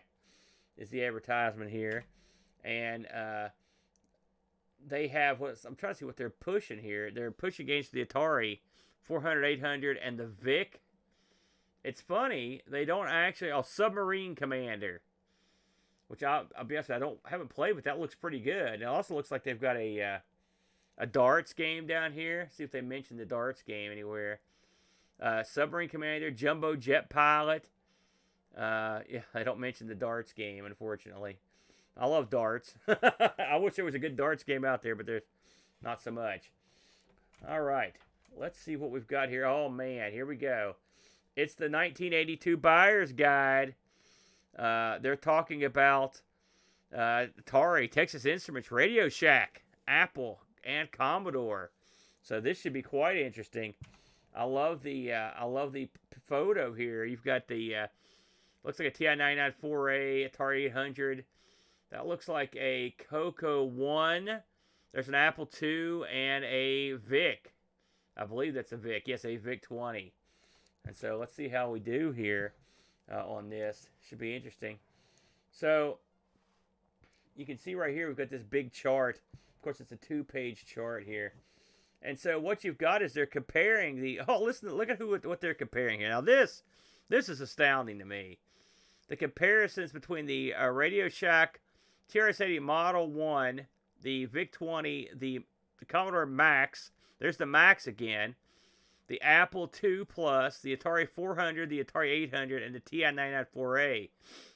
is the advertisement here. And they have, I'm trying to see what they're pushing here. They're pushing games to the Atari 400, 800, and the VIC. It's funny, they don't actually, Submarine Commander. Which I'll be honest, haven't played, but that looks pretty good. It also looks like they've got a darts game down here. See if they mention the darts game anywhere. Submarine Commander, Jumbo Jet Pilot. Yeah, they don't mention the darts game, unfortunately. I love darts. I wish there was a good darts game out there, but there's not so much. All right, let's see what we've got here. Oh man, here we go. It's the 1982 Buyer's Guide. They're talking about Atari, Texas Instruments, Radio Shack, Apple, and Commodore. So this should be quite interesting. I love the photo here. You've got the looks like a TI 99 4A, Atari 800. That looks like a Coco 1. There's an Apple II and a VIC. I believe that's a VIC. Yes, a VIC 20. And so let's see how we do here on this. Should be interesting. So you can see right here we've got this big chart. Of course, it's a 2-page chart here. And so what you've got is they're comparing the... Oh, listen, look at what they're comparing here. Now this is astounding to me. The comparisons between the Radio Shack TRS-80 Model 1, the VIC-20, the Commodore Max. There's the Max again. The Apple II Plus, the Atari 400, the Atari 800, and the TI 99 4A.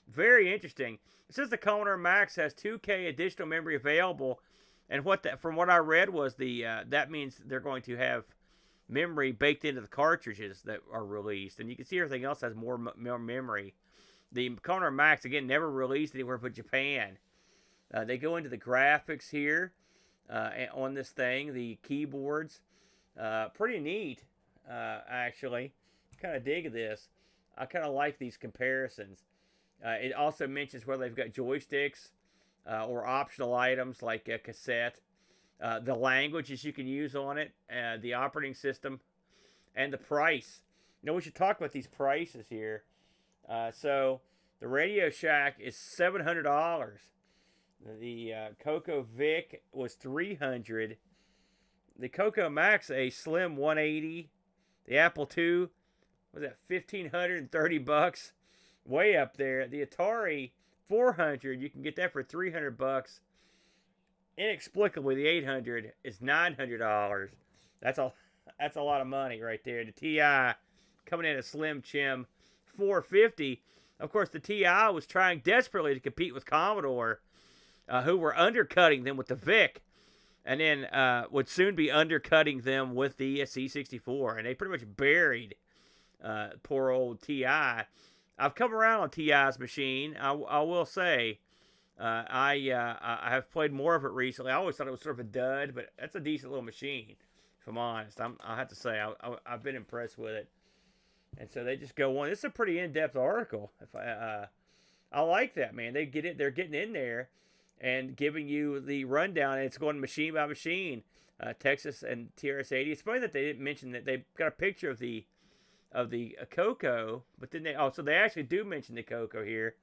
Very interesting. It says the Commodore Max has 2K additional memory available, and from what I read was that means they're going to have memory baked into the cartridges that are released, and you can see everything else has more memory. The Commodore Max again never released anywhere but Japan. They go into the graphics here on this thing, the keyboards. Pretty neat, actually. Kind of dig this. I kind of like these comparisons. It also mentions whether they've got joysticks or optional items like a cassette, the languages you can use on it, the operating system, and the price. You know, we should talk about these prices here. So the Radio Shack is $700. The Coco Vic was $300. The Coco Max, a slim $180. The Apple II was at $1,530. Way up there. The Atari 400, you can get that for $300. Inexplicably, the 800 is $900. That's a lot of money right there. The TI coming in a slim chim $450. Of course, the TI was trying desperately to compete with Commodore, who were undercutting them with the VIC, and then would soon be undercutting them with the C64. And they pretty much buried poor old TI. I've come around on TI's machine. I will say, I have played more of it recently. I always thought it was sort of a dud, but that's a decent little machine, if I'm honest. I have to say, I've been impressed with it. And so they just go on. This is a pretty in-depth article. I like that, man. They're getting in there and giving you the rundown. And it's going machine by machine. Texas and TRS-80. It's funny that they didn't mention that they've got a picture of the Coco, but then so they actually do mention the Coco here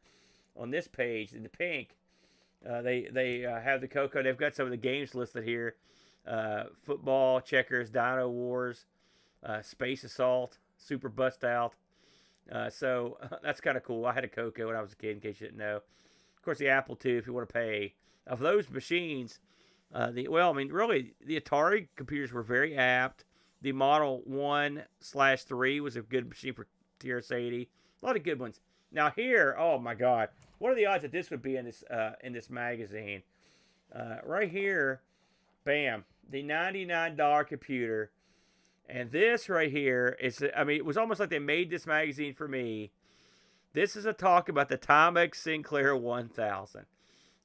on this page in the pink. They have the Coco. They've got some of the games listed here: football, checkers, Dino Wars, Space Assault, Super Bust Out. So that's kind of cool. I had a Coco when I was a kid, in case you didn't know. Of course, the Apple II, if you want to pay. Of those machines, really, the Atari computers were very apt. The Model 1/3 was a good machine for TRS-80. A lot of good ones. Now here, oh my God, what are the odds that this would be in this magazine? Right here, bam, the $99 computer. And this right here is, it was almost like they made this magazine for me. This is a talk about the Timex Sinclair 1000.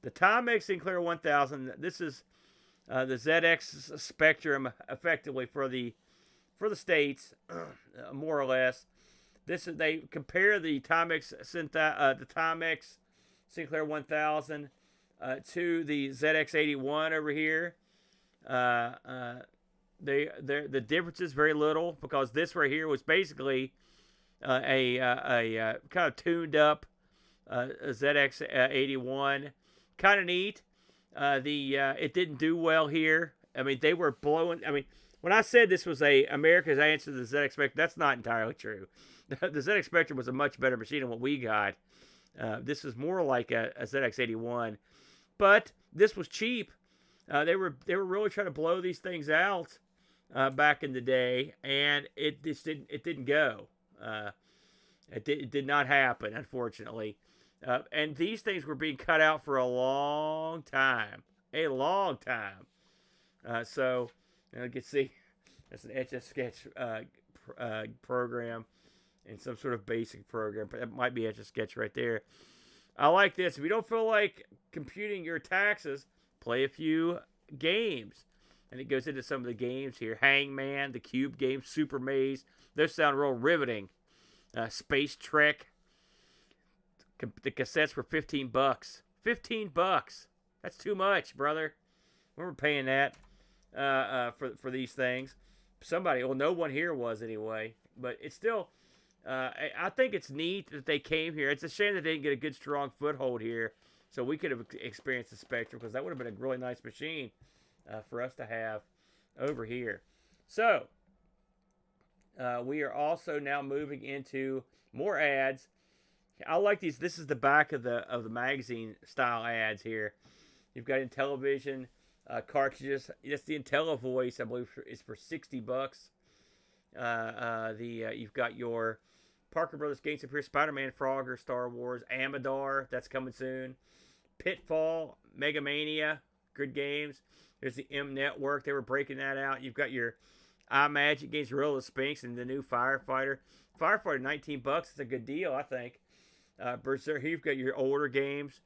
The Timex Sinclair 1000, this is the ZX Spectrum, effectively, for the States, more or less. They compare the Timex Sinclair 1000 to the ZX81 over here. The difference is very little, because this right here was basically a kind of tuned up ZX81. Kind of neat. It didn't do well here. They were blowing. When I said this was America's answer to the ZX Spectrum, that's not entirely true. The ZX Spectrum was a much better machine than what we got. This was more like a ZX81, but this was cheap. They were really trying to blow these things out back in the day, and it didn't go. It did not happen, unfortunately. And these things were being cut out for a long time. So you can see it's an Etch-a-Sketch program and some sort of basic program. It might be Etch-a-Sketch right there. I like this. If you don't feel like computing your taxes, play a few games. And it goes into some of the games here. Hangman, the Cube game, Super Maze. Those sound real riveting. Space Trek. The cassettes were $15. $15. That's too much, brother. We were paying that for these things. Somebody, well, no one here was anyway. But it's still, I think it's neat that they came here. It's a shame that they didn't get a good, strong foothold here, so we could have experienced the Spectrum, because that would have been a really nice machine for us to have over here. So, we are also now moving into more ads. I like these. This is the back of the magazine style ads here. You've got Intellivision cartridges. That's the IntelliVoice, I believe, is for $60. You've got your Parker Brothers games up here: Spider-Man, Frogger, Star Wars, Amador. That's coming soon. Pitfall, Mega Mania, good games. There's the M Network. They were breaking that out. You've got your iMagic games, Gorilla Spinks, and the new Firefighter. Firefighter, $19. It's a good deal, I think. Berserk. Here you've got your older games.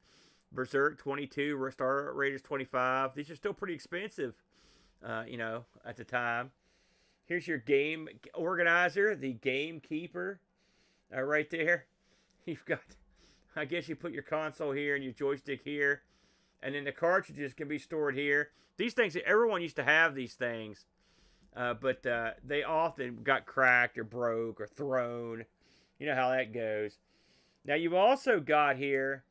Berserk, $22. Star Raiders, $25. These are still pretty expensive, at the time. Here's your game organizer, the Gamekeeper, right there. You've got, I guess you put your console here and your joystick here, and then the cartridges can be stored here. These things, everyone used to have these things, but they often got cracked or broke or thrown. You know how that goes. Now you've also got here,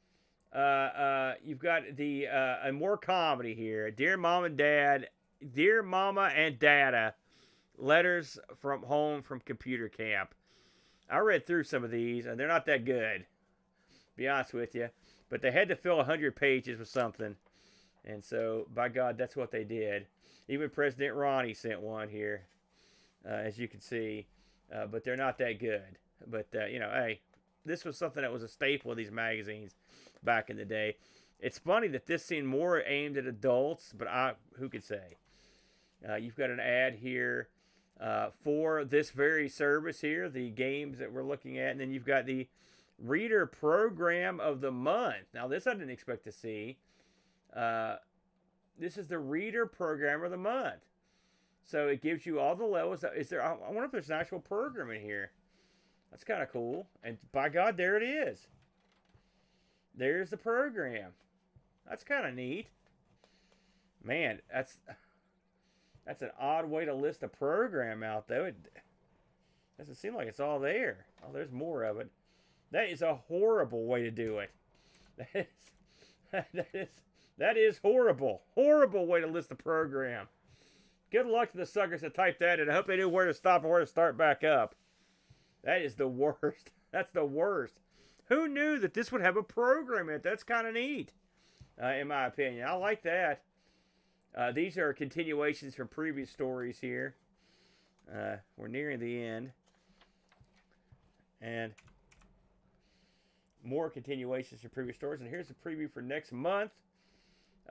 you've got the more comedy here. Dear Mom and Dad, Dear Mama and Dada, letters from home from computer camp. I read through some of these, and they're not that good, to be honest with you. But they had to fill 100 pages with something. And so, by God, that's what they did. Even President Ronnie sent one here, as you can see. But they're not that good. But, hey, this was something that was a staple of these magazines back in the day. It's funny that this seemed more aimed at adults, but who could say? You've got an ad here for this very service here, the games that we're looking at. And then you've got the Reader Program of the Month. Now, this I didn't expect to see. This is the Reader Program of the Month. So it gives you all the levels. I wonder if there's an actual program in here. That's kind of cool. And by God, there it is. There's the program. That's kind of neat. Man, that's an odd way to list a program out, though. It doesn't seem like it's all there. Oh, there's more of it. That is a horrible way to do it. That is horrible. Horrible way to list a program. Good luck to the suckers that typed that in. I hope they knew where to stop and where to start back up. That is the worst. That's the worst. Who knew that this would have a program in it? That's kind of neat, in my opinion. I like that. These are continuations from previous stories here. We're nearing the end. And more continuations from previous stories. And here's a preview for next month.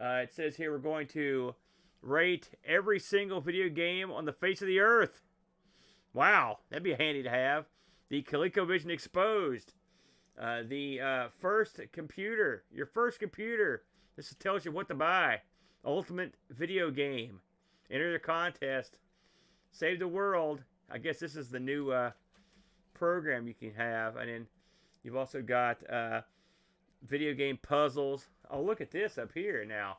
It says here we're going to rate every single video game on the face of the earth. Wow, that'd be handy to have. The Colecovision Exposed. The first computer. Your first computer. This tells you what to buy. Ultimate video game. Enter the contest. Save the world. I guess this is the new program you can have. And then you've also got video game puzzles. Oh, look at this up here now.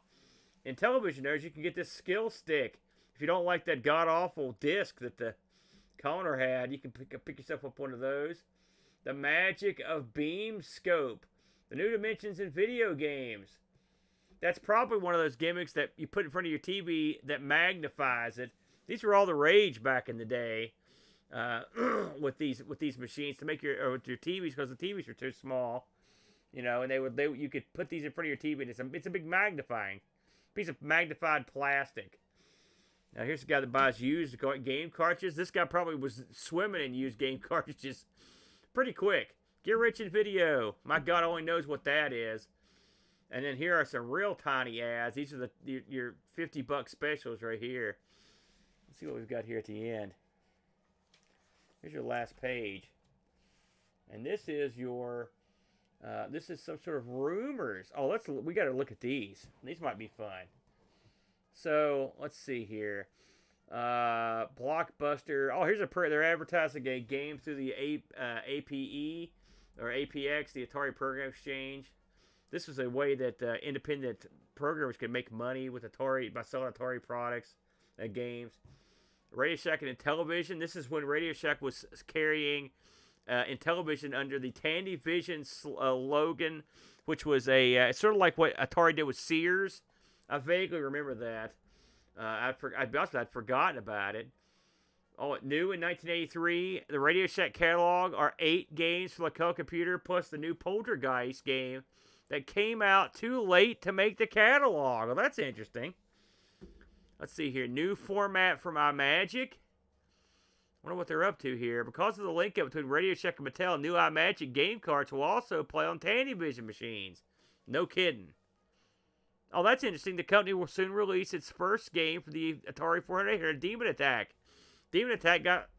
Intellivision knows you can get this skill stick. If you don't like that god-awful disc that the Commodore had, you can pick yourself up one of those. The magic of beam scope. The new dimensions in video games. That's probably one of those gimmicks that you put in front of your TV that magnifies it. These were all the rage back in the day with these machines to make with your TVs, because the TVs were too small, and you could put these in front of your TV and it's a big magnifying piece of magnified plastic. Now here's the guy that buys used game cartridges. This guy probably was swimming in used game cartridges pretty quick. Get rich in video. My God only knows what that is. And then here are some real tiny ads. These are your $50 specials right here. Let's see what we've got here at the end. Here's your last page. And this is your This is some sort of rumors. Oh, we got to look at these. These might be fun. So let's see here. Blockbuster. Oh, here's they're advertising a game through the APE or APX, the Atari Program Exchange. This was a way that independent programmers could make money with Atari by selling Atari products and games. Radio Shack and Intellivision. This is when Radio Shack was carrying Intellivision under the Tandyvision slogan, which was it's sort of like what Atari did with Sears. I vaguely remember that. I'd forgotten about it. Oh, new in 1983, the Radio Shack catalog are 8 games for the Coleco plus the new Poltergeist game that came out too late to make the catalog. Well, that's interesting. Let's see here. New format from iMagic. Wonder what they're up to here. Because of the link up between Radio Shack and Mattel, new iMagic game carts will also play on Tandyvision machines. No kidding. Oh, that's interesting. The company will soon release its first game for the Atari 400, Demon Attack. Demon Attack got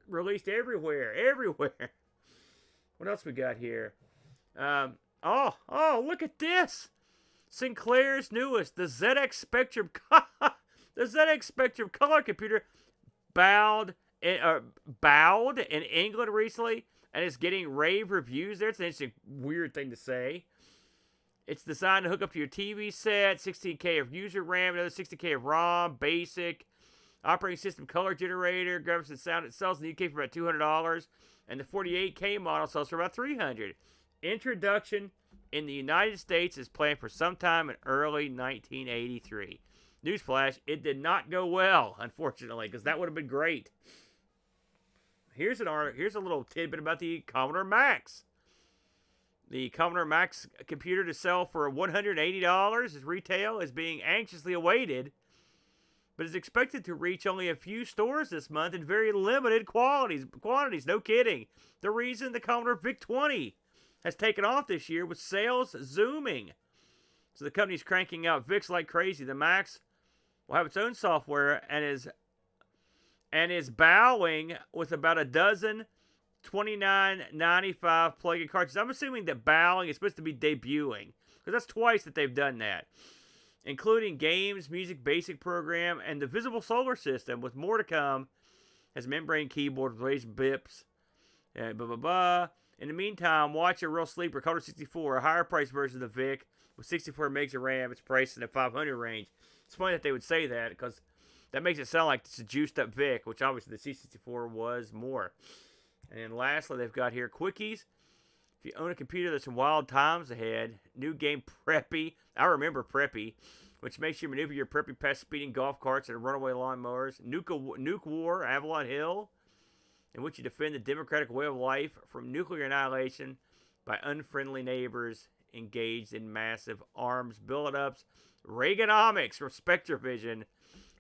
released everywhere. Everywhere. What else we got here? Look at this. Sinclair's newest, the ZX Spectrum. The ZX Spectrum color computer bowed in England recently and is getting rave reviews there. It's an interesting, weird thing to say. It's designed to hook up to your TV set, 16K of user RAM, another 60K of ROM, basic, operating system color generator, graphics and sound. It sells in the UK for about $200, and the 48K model sells for about $300. Introduction in the United States is planned for sometime in early 1983. Newsflash, it did not go well, unfortunately, because that would have been great. Here's a little tidbit about the Commodore Max. The Commodore Max computer to sell for $180 as retail is being anxiously awaited, but is expected to reach only a few stores this month in very limited quantities. No kidding. The reason the Commodore VIC-20 has taken off this year with sales zooming. So the company's cranking out VICs like crazy. The Max will have its own software and is bowing with about a dozen $29.95 plug-in cartridges. I'm assuming that bowing is supposed to be debuting, because that's twice that they've done that, including games, music, basic program, and the visible solar system, with more to come. Has membrane keyboard with raised bips, and blah blah blah. In the meantime, watch a real sleeper, Commodore 64, a higher price version of the VIC with 64 megs of RAM. It's priced in the 500 range. It's funny that they would say that, because that makes it sound like it's a juiced up VIC, which obviously the C64 was more. And then lastly, they've got here quickies. If you own a computer, there's some wild times ahead. New game Preppy. I remember Preppy, which makes you maneuver your Preppy past speeding golf carts and runaway lawnmowers. Nuke War, Avalon Hill, in which you defend the democratic way of life from nuclear annihilation by unfriendly neighbors engaged in massive arms build-ups. Reaganomics from Spectravision,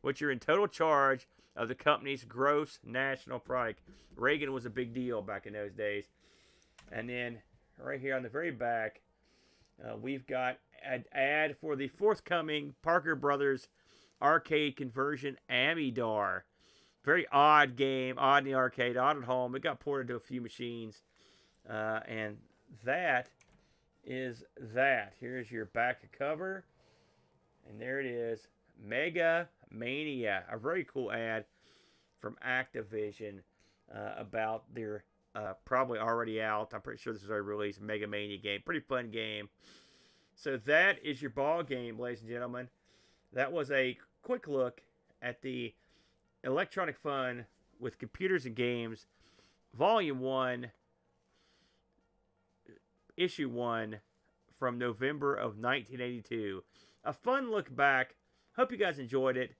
which are in total charge of the company's gross national product. Reagan was a big deal back in those days. And then right here on the very back, we've got an ad for the forthcoming Parker Brothers arcade conversion Amidar. Very odd game, odd in the arcade, odd at home. It got ported to a few machines. And that is that. Here's your back cover. And there it is. Mega Mania. A very cool ad from Activision about their probably already out, I'm pretty sure this was already released, Mega Mania game. Pretty fun game. So that is your ball game, ladies and gentlemen. That was a quick look at the Electronic Fun with Computers and Games, Volume 1, Issue 1 from November of 1982. A fun look back. Hope you guys enjoyed it.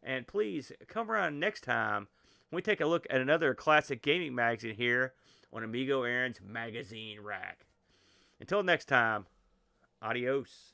And please come around next time when we take a look at another classic gaming magazine here on Amigo Aaron's Magazine Rack. Until next time, adios.